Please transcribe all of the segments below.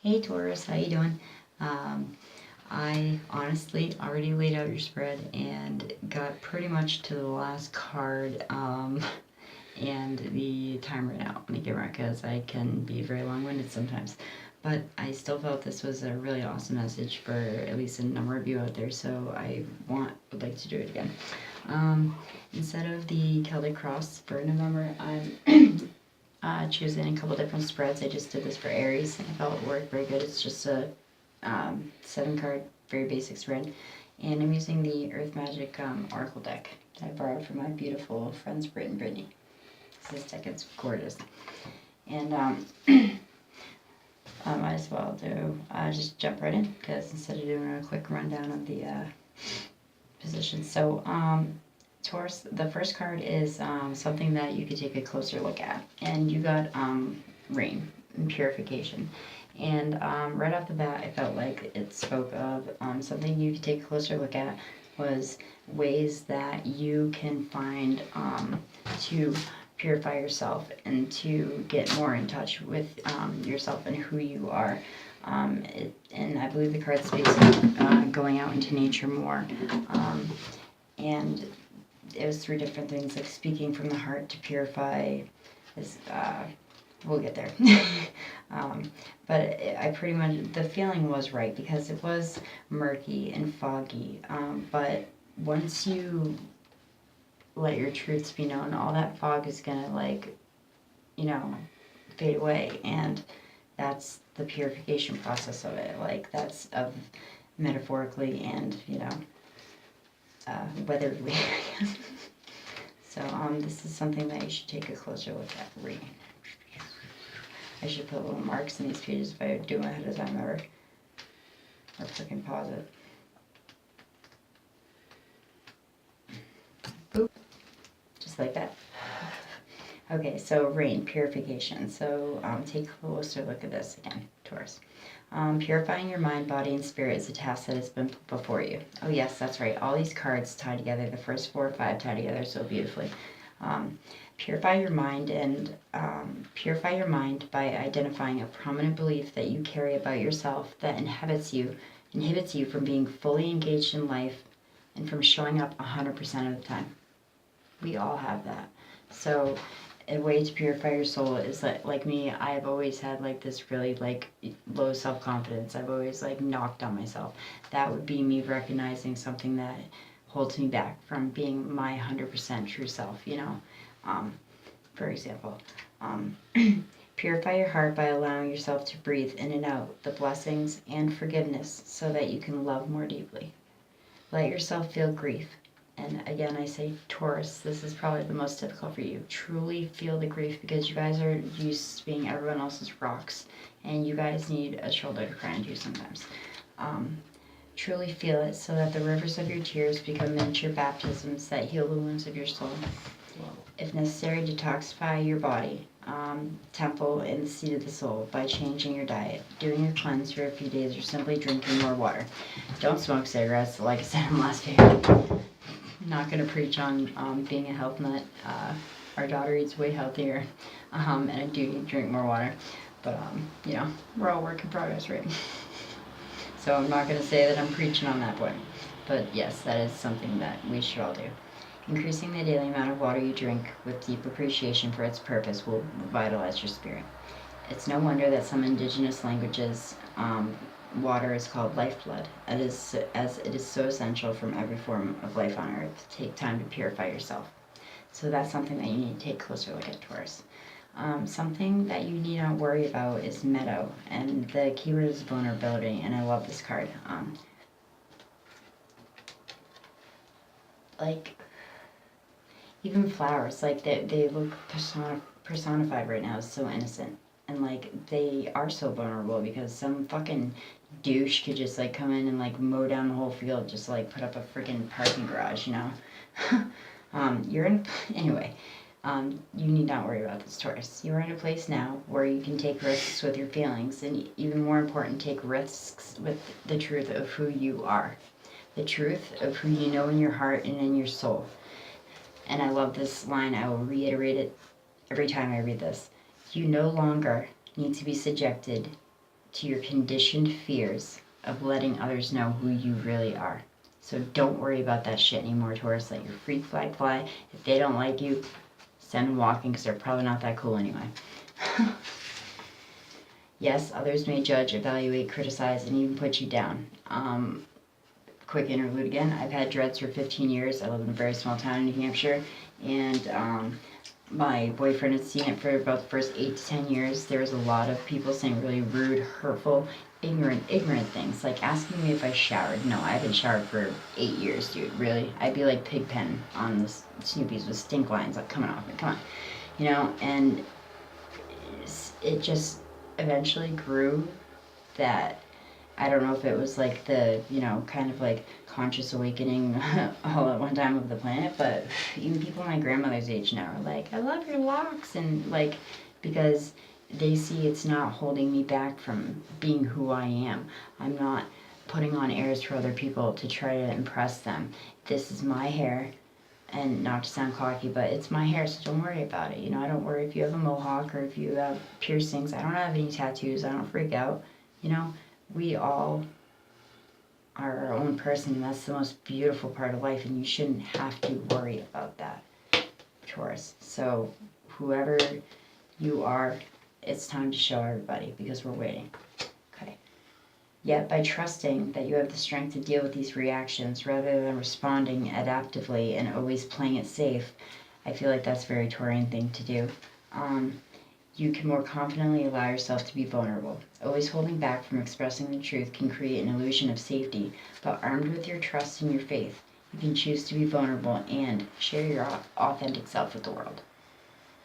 Hey Taurus, how you doing? I honestly already laid out your spread and got pretty much to the last card, and the time ran out on the camera because I can be very long-winded sometimes. But I still felt this was a really awesome message for at least a number of you out there, so I would like to do it again. Instead of the Celtic Cross for November, I'm choosing a couple different spreads. I just did this for Aries and I felt it worked very good. It's just a 7-card, very basic spread. And I'm using the Earth Magic Oracle deck that I borrowed from my beautiful friends Britt and Brittany. This deck is gorgeous. And I might as well do just jump right in, because instead of doing a quick rundown of the positions. So Taurus, the first card is something that you could take a closer look at. And you got rain and purification. And right off the bat, I felt like it spoke of something you could take a closer look at was ways that you can find to purify yourself and to get more in touch with yourself and who you are. And I believe the card speaks of going out into nature more. And it was 3 different things, like speaking from the heart to purify is, we'll get there. But I pretty much, the feeling was right because it was murky and foggy. But once you let your truths be known, all that fog is gonna fade away. And that's the purification process of it. Like that's of metaphorically and, weatherly. So this is something that you should take a closer look at reading. I should put little marks in these pages if I do them ahead of time ever. Or freaking pause it. Boop. Just like that. Okay, so rain, purification. So take a closer look at this again, Taurus. Purifying your mind, body, and spirit is a task that has been put before you. Oh yes, that's right. All these cards tie together. The first 4 or 5 tie together so beautifully. Purify your mind by identifying a prominent belief that you carry about yourself that inhibits you from being fully engaged in life and from showing up 100% of the time. We all have that. So a way to purify your soul is that, like me, I've always had this really low self-confidence. I've always knocked on myself. That would be me recognizing something that holds me back from being my 100% true self, for example. Purify your heart by allowing yourself to breathe in and out the blessings and forgiveness so that you can love more deeply. Let yourself feel grief. And again, I say Taurus, this is probably the most difficult for you. Truly feel the grief because you guys are used to being everyone else's rocks. And you guys need a shoulder to cry into sometimes. Truly feel it so that the rivers of your tears become miniature baptisms that heal the wounds of your soul. If necessary, detoxify your body, temple, and the seat of the soul by changing your diet, doing a cleanse for a few days, or simply drinking more water. Don't smoke cigarettes, like I said in the last video. I'm not going to preach on being a health nut. Our daughter eats way healthier, and I do need to drink more water. But, we're all work in progress, right? So I'm not going to say that I'm preaching on that point. But yes, that is something that we should all do. Increasing the daily amount of water you drink with deep appreciation for its purpose will revitalize your spirit. It's no wonder that some indigenous languages, water is called lifeblood, as it is so essential from every form of life on earth. Take time to purify yourself. So that's something that you need to take a closer look at, Taurus. Something that you need not worry about is meadow, and the keyword is vulnerability, and I love this card. Even flowers, they look personified right now, so innocent. And they are so vulnerable because some fucking douche could just come in and mow down the whole field, just put up a freaking parking garage, anyway, you need not worry about this, Taurus. You are in a place now where you can take risks with your feelings, and even more important, take risks with the truth of who you are. The truth of who you know in your heart and in your soul. And I love this line. I will reiterate it every time I read this. You no longer need to be subjected to your conditioned fears of letting others know who you really are. So don't worry about that shit anymore, Taurus. Let your freak flag fly. If they don't like you, send them walking because they're probably not that cool anyway. Yes, others may judge, evaluate, criticize, and even put you down. Quick interlude again. I've had dreads for 15 years. I live in a very small town in New Hampshire, and my boyfriend had seen it for about the first 8 to 10 years. There was a lot of people saying really rude, hurtful, ignorant things, like asking me if I showered. No, I haven't showered for 8 years, dude. Really? I'd be like Pigpen on the Snoopy's with stink lines like coming off me. Come on, and it just eventually grew that I don't know if it was like the, kind of like conscious awakening all at one time of the planet, but even people my grandmother's age now are like, I love your locks, and like, because they see it's not holding me back from being who I am. I'm not putting on airs for other people to try to impress them. This is my hair, and not to sound cocky, but it's my hair, so don't worry about it. I don't worry if you have a mohawk or if you have piercings. I don't have any tattoos. I don't freak out. We all are our own person, and that's the most beautiful part of life, and you shouldn't have to worry about that, Taurus. So whoever you are, it's time to show everybody because we're waiting. Okay. Yet by trusting that you have the strength to deal with these reactions rather than responding adaptively and always playing it safe, I feel like that's a very Taurian thing to do. You can more confidently allow yourself to be vulnerable. Always holding back from expressing the truth can create an illusion of safety, but armed with your trust and your faith, you can choose to be vulnerable and share your authentic self with the world.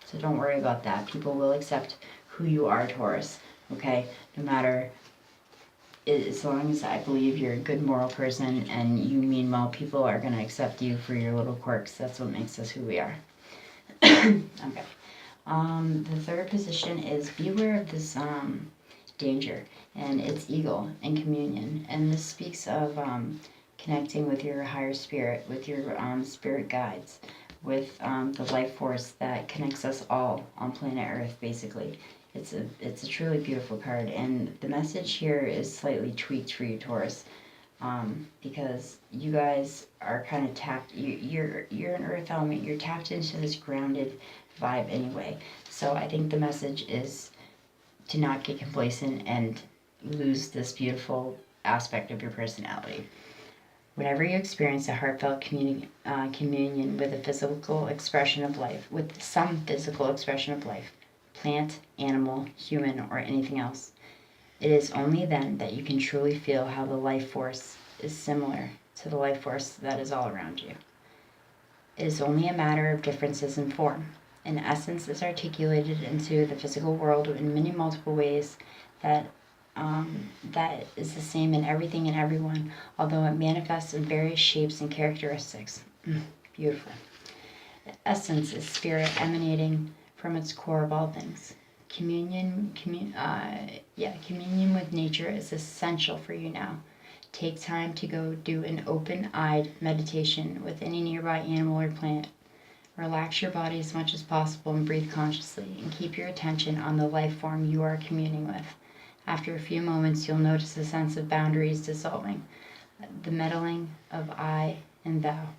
So don't worry about that. People will accept who you are, Taurus, okay? No matter, as long as I believe you're a good moral person and you mean well, people are going to accept you for your little quirks. That's what makes us who we are. Okay. The third position is beware of this danger, and it's eagle and communion. And this speaks of connecting with your higher spirit, with your spirit guides, with the life force that connects us all on planet Earth, basically. It's a truly beautiful card, and the message here is slightly tweaked for you, Taurus, because you guys are kind of tapped. You're an Earth element. You're tapped into this grounded vibe anyway. So I think the message is to not get complacent and lose this beautiful aspect of your personality. Whenever you experience a heartfelt communion with a physical expression of life, with some physical expression of life, plant, animal, human, or anything else, it is only then that you can truly feel how the life force is similar to the life force that is all around you. It is only a matter of differences in form. In essence, is articulated into the physical world in many multiple ways that is the same in everything and everyone, although it manifests in various shapes and characteristics. Beautiful. The essence is spirit emanating from its core of all things. Communion with nature is essential for you now. Take time to go do an open-eyed meditation with any nearby animal or plant. Relax your body as much as possible and breathe consciously, and keep your attention on the life form you are communing with. After a few moments, you'll notice a sense of boundaries dissolving, the meddling of I and thou.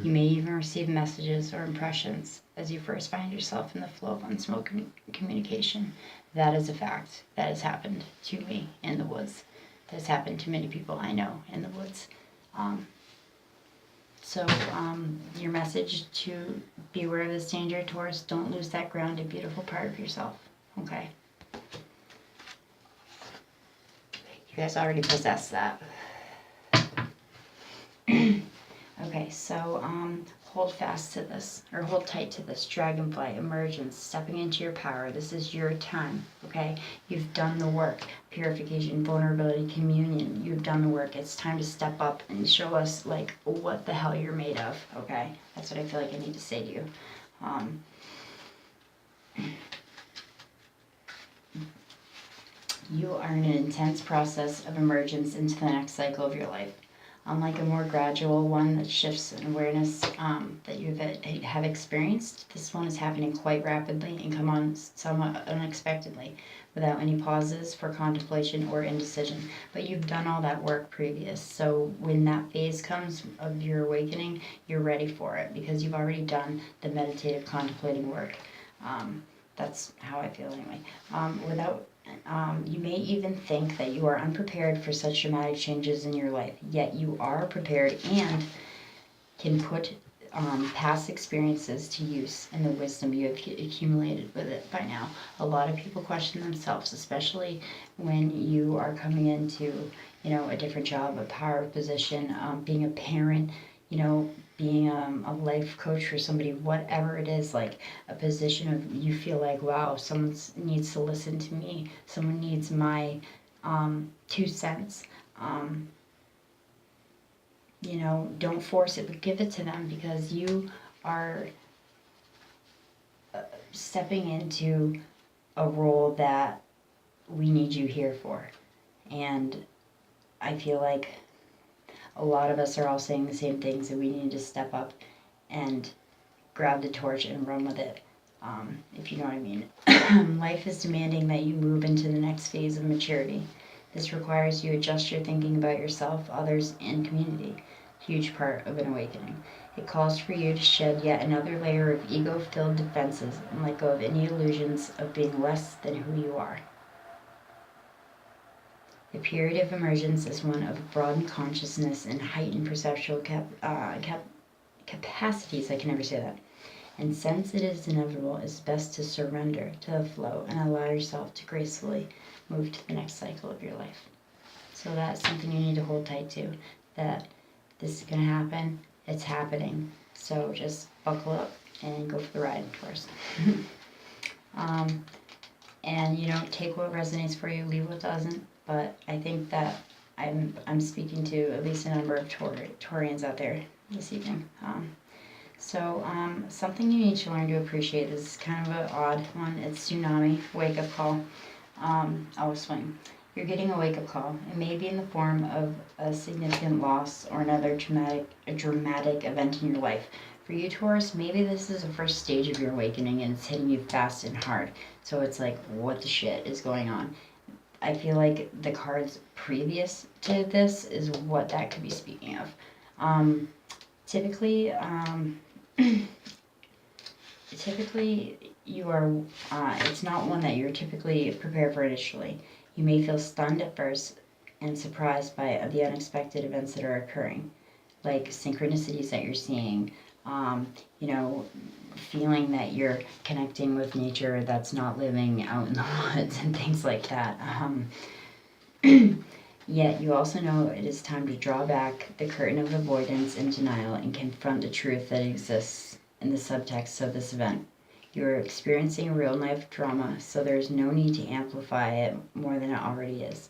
You may even receive messages or impressions as you first find yourself in the flow of unspoken communication. That is a fact. That has happened to me in the woods. That has happened to many people I know in the woods. So your message to beware of this danger, Taurus, don't lose that grounded, beautiful part of yourself, okay? You guys already possess that. Okay, so hold fast to this, or hold tight to this. Dragonfly, emergence, stepping into your power. This is your time, okay? You've done the work. Purification, vulnerability, communion. You've done the work. It's time to step up and show us, like, what the hell you're made of, okay? That's what I feel like I need to say to you. You are in an intense process of emergence into the next cycle of your life. unlike a more gradual one that shifts in awareness that you have experienced, this one is happening quite rapidly and come on somewhat unexpectedly, without any pauses for contemplation or indecision. But you've done all that work previous, so when that phase comes of your awakening, you're ready for it because you've already done the meditative contemplating work. That's how I feel anyway. You may even think that you are unprepared for such dramatic changes in your life, yet you are prepared and can put past experiences to use and the wisdom you have accumulated with it by now. A lot of people question themselves, especially when you are coming into, a different job, a power position, being a parent, being a life coach for somebody, whatever it is, like a position of you feel like, wow, someone needs to listen to me, someone needs my 2 cents. Don't force it, but give it to them because you are stepping into a role that we need you here for. And I feel like a lot of us are all saying the same things, and we need to step up and grab the torch and run with it, if you know what I mean. Life is demanding that you move into the next phase of maturity. This requires you adjust your thinking about yourself, others, and community. Huge part of an awakening. It calls for you to shed yet another layer of ego-filled defenses and let go of any illusions of being less than who you are. The period of emergence is one of broadened consciousness and heightened perceptual capacities. I can never say that. And since it is inevitable, it's best to surrender to the flow and allow yourself to gracefully move to the next cycle of your life. So that's something you need to hold tight to, that this is going to happen, it's happening. So just buckle up and go for the ride, Taurus. And take what resonates for you, leave what doesn't. But I think that I'm speaking to at least a number of Taurians out there this evening. Something you need to learn to appreciate. This is kind of an odd one. It's tsunami, wake-up call. I'll explain. You're getting a wake-up call. It may be in the form of a significant loss or another dramatic event in your life. For you, Taurus, maybe this is the first stage of your awakening and it's hitting you fast and hard. So it's like, what the shit is going on? I feel like the cards previous to this is what that could be speaking of. Typically, you are, it's not one that you're typically prepared for initially. You may feel stunned at first and surprised by the unexpected events that are occurring, like synchronicities that you're seeing, feeling that you're connecting with nature that's not living out in the woods and things like that. Yet you also know it is time to draw back the curtain of avoidance and denial and confront the truth that exists in the subtext of this event. You are experiencing a real-life drama, so there's no need to amplify it more than it already is.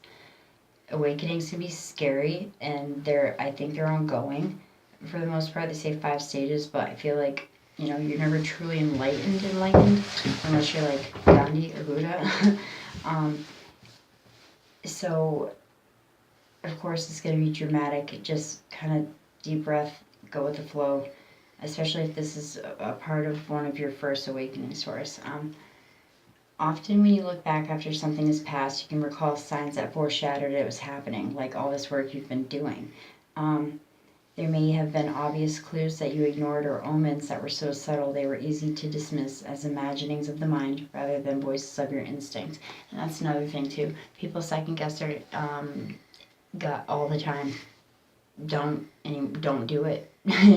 Awakenings can be scary, and I think they're ongoing. For the most part, they say 5 stages, but I feel like, you're never truly enlightened, unless you're like Gandhi or Buddha. So, of course, it's going to be dramatic. Just kind of deep breath, go with the flow, especially if this is a part of one of your first awakenings, Taurus. Often when you look back after something has passed, you can recall signs that foreshadowed it was happening, like all this work you've been doing. There may have been obvious clues that you ignored or omens that were so subtle they were easy to dismiss as imaginings of the mind rather than voices of your instinct. And that's another thing too. People second guess their gut all the time. Don't do it.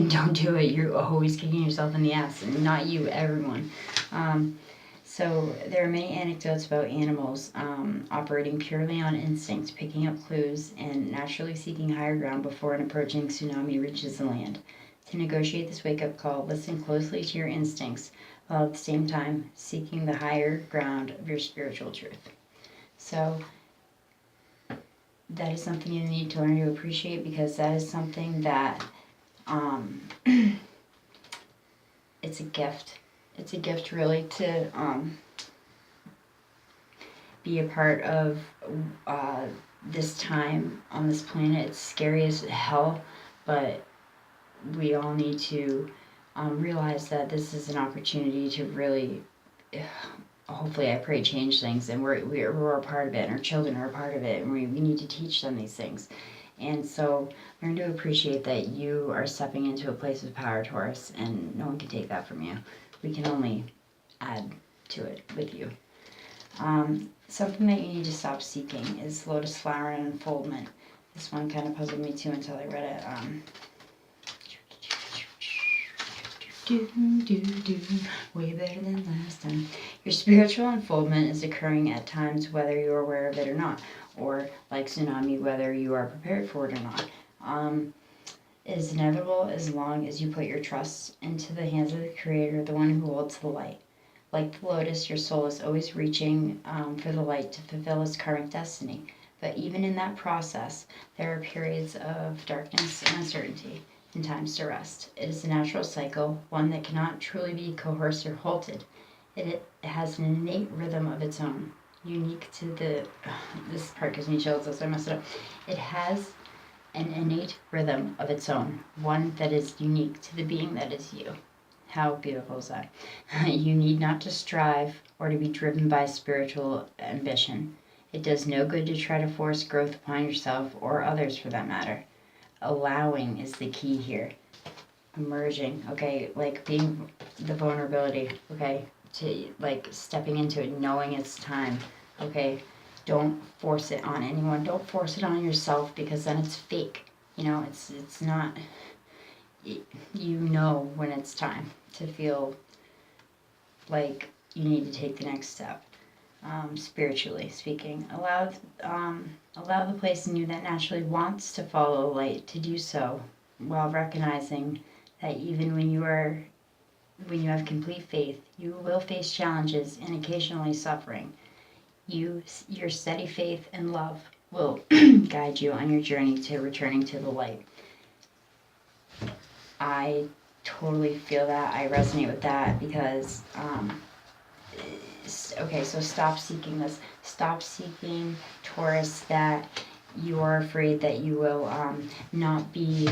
Don't do it. You're always kicking yourself in the ass, and not you, everyone. So there are many anecdotes about animals operating purely on instinct, picking up clues, and naturally seeking higher ground before an approaching tsunami reaches the land. To negotiate this wake-up call, listen closely to your instincts, while at the same time seeking the higher ground of your spiritual truth. So that is something you need to learn to appreciate, because that is something that it's a gift. It's a gift, really, to be a part of this time on this planet. It's scary as hell, but we all need to realize that this is an opportunity to really, hopefully, I pray, change things, and we're a part of it, and our children are a part of it, and we need to teach them these things. And so learn to appreciate that you are stepping into a place of power, Taurus, and no one can take that from you. We can only add to it with you. Something that you need to stop seeking is Lotus flower and unfoldment. This one kind of puzzled me too until I read it. Way better than last time. Your spiritual unfoldment is occurring at times whether you're aware of it or not, or like tsunami, whether you are prepared for it or not. It is inevitable as long as you put your trust into the hands of the Creator, the one who holds the light. Like the lotus, your soul is always reaching for the light to fulfill its karmic destiny. But even in that process, there are periods of darkness and uncertainty and times to rest. It is a natural cycle, one that cannot truly be coerced or halted. It has an innate rhythm of its own, unique to this part gives me chills, so I messed it up. It has an innate rhythm of its own, one that is unique to the being that is you. How beautiful is that? You need not to strive or to be driven by spiritual ambition. It does no good to try to force growth upon yourself or others for that matter. Allowing is the key here. Emerging, okay, like being the vulnerability, okay, to like stepping into it, knowing it's time, okay. Don't force it on anyone. Don't force it on yourself, because then it's fake. You know, it's not. You know when it's time to feel like you need to take the next step. Spiritually speaking, allow the place in you that naturally wants to follow light to do so, while recognizing that even when you have complete faith, you will face challenges and occasionally suffering. Your steady faith and love will guide you on your journey to returning to the light. I totally feel that. I resonate with that because, okay, so stop seeking this. Stop seeking, Taurus, that you are afraid that you will not be,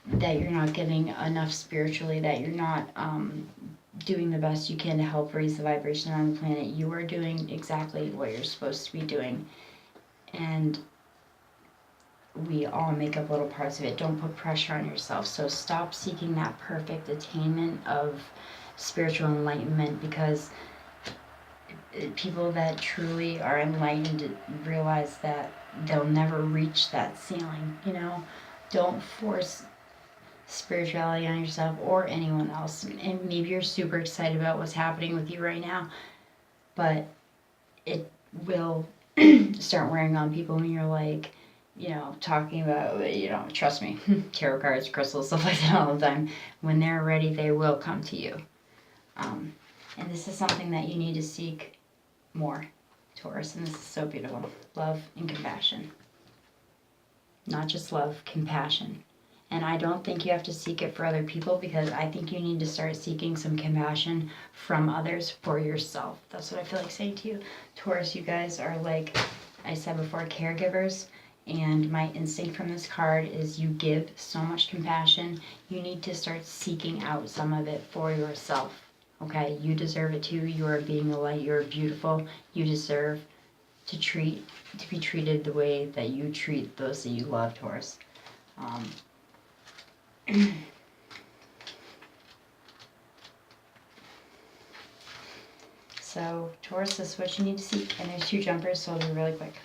that you're not getting enough spiritually, that you're not doing the best you can to help raise the vibration on the planet. You are doing exactly what you're supposed to be doing. And we all make up little parts of it. Don't put pressure on yourself. So stop seeking that perfect attainment of spiritual enlightenment, because people that truly are enlightened realize that they'll never reach that ceiling, Don't force spirituality on yourself or anyone else. And maybe you're super excited about what's happening with you right now, but it will start wearing on people when you're like, talking about, trust me, tarot cards, crystals, stuff like that all the time. When they're ready, they will come to you. And this is something that you need to seek more, Taurus, and this is so beautiful. Love and compassion. Not just love, compassion. And I don't think you have to seek it for other people, because I think you need to start seeking some compassion from others for yourself. That's what I feel like saying to you. Taurus, you guys are, like I said before, caregivers. And my instinct from this card is you give so much compassion. You need to start seeking out some of it for yourself. Okay? You deserve it too. You are being a light. You're beautiful. You deserve to be treated the way that you treat those that you love, Taurus. So, Taurus, this is what you need to seek. And there's 2 jumpers, so I'll do really quick.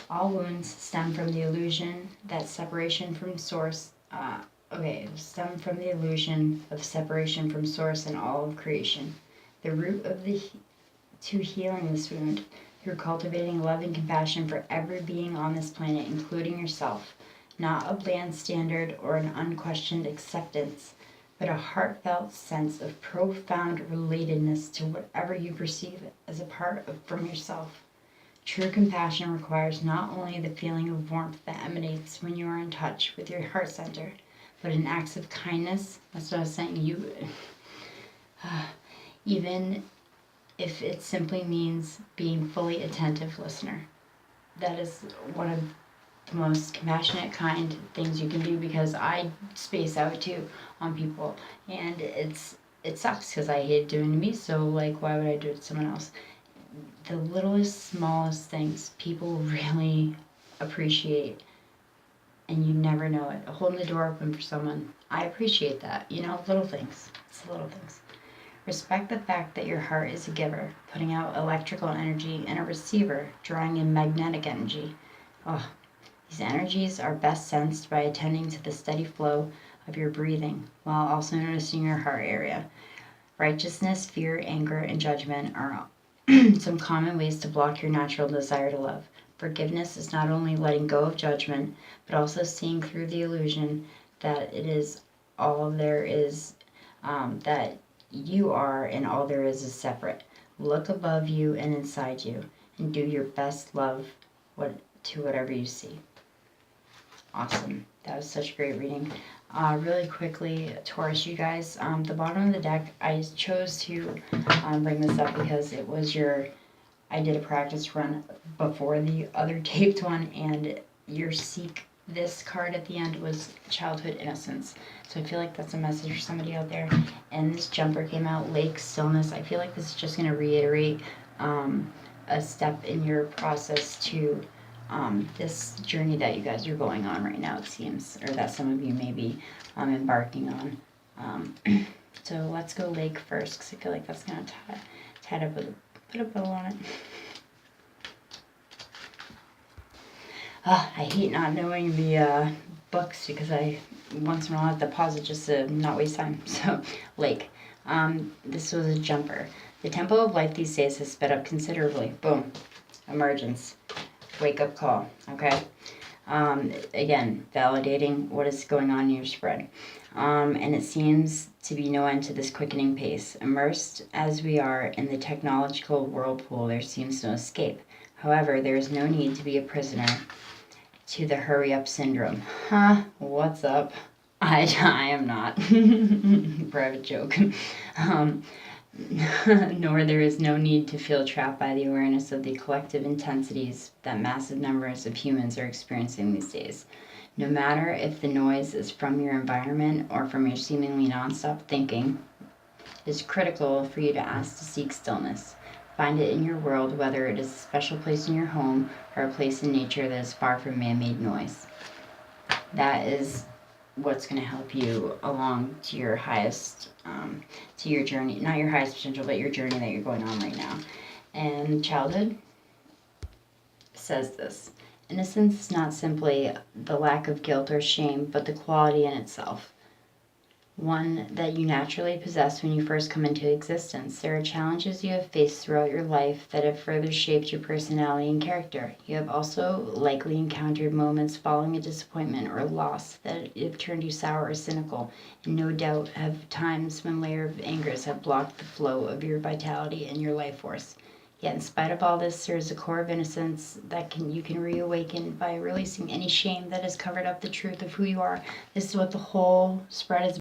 All wounds stem from the illusion that separation from source, stem from the illusion of separation from source and all of creation. The root to healing this wound, through cultivating love and compassion for every being on this planet, including yourself. Not a bland standard or an unquestioned acceptance, but a heartfelt sense of profound relatedness to whatever you perceive as a part of from yourself. True compassion requires not only the feeling of warmth that emanates when you are in touch with your heart center, but an act of kindness. That's what I was saying. Even if it simply means being fully attentive listener. That is one of the most compassionate, kind things you can do, because I space out too on people, and it sucks because I hate doing it to me. So like, why would I do it to someone else? The littlest, smallest things people really appreciate, and you never know it. Holding the door open for someone, I appreciate that. Little things. It's the little things. Respect the fact that your heart is a giver, putting out electrical energy, and a receiver, drawing in magnetic energy. Oh, these energies are best sensed by attending to the steady flow of your breathing, while also noticing your heart area. Righteousness, fear, anger, and judgment are some common ways to block your natural desire to love. Forgiveness is not only letting go of judgment, but also seeing through the illusion that it is all there is, that you are, and all there is separate. Look above you and inside you, and do your best love to whatever you see. Awesome. That was such a great reading. Really quickly, Taurus, you guys, the bottom of the deck, I chose to bring this up because it was I did a practice run before the other taped one, and your seek, this card at the end, was childhood innocence. So I feel like that's a message for somebody out there. And this jumper came out, lake, stillness. I feel like this is just going to reiterate a step in your process to this journey that you guys are going on right now, it seems, or that some of you may be embarking on. So let's go lake first, because I feel like that's going to tie it up with put a bow on it. I hate not knowing the books, because I once in a while have to pause it just to not waste time. So lake. This was a jumper. The tempo of life these days has sped up considerably. Boom. Emergence. Wake up call. Okay. Again, validating what is going on in your spread. And it seems to be no end to this quickening pace. Immersed as we are in the technological whirlpool, there seems no escape. However, there is no need to be a prisoner to the hurry up syndrome. What's up? I am not. Private joke. Nor there is no need to feel trapped by the awareness of the collective intensities that massive numbers of humans are experiencing these days. No matter if the noise is from your environment or from your seemingly nonstop thinking, it is critical for you to ask to seek stillness. Find it in your world, whether it is a special place in your home or a place in nature that is far from man-made noise. That is what's going to help you along to your highest, to your journey, not your highest potential, but your journey that you're going on right now. And childhood says this: innocence is not simply the lack of guilt or shame, but the quality in itself. One that you naturally possess when you first come into existence. There are challenges you have faced throughout your life that have further shaped your personality and character. You have also likely encountered moments following a disappointment or loss that have turned you sour or cynical, and no doubt have times when layers of angers have blocked the flow of your vitality and your life force. Yet in spite of all this, there is a core of innocence that you can reawaken by releasing any shame that has covered up the truth of who you are. This is what the whole spread is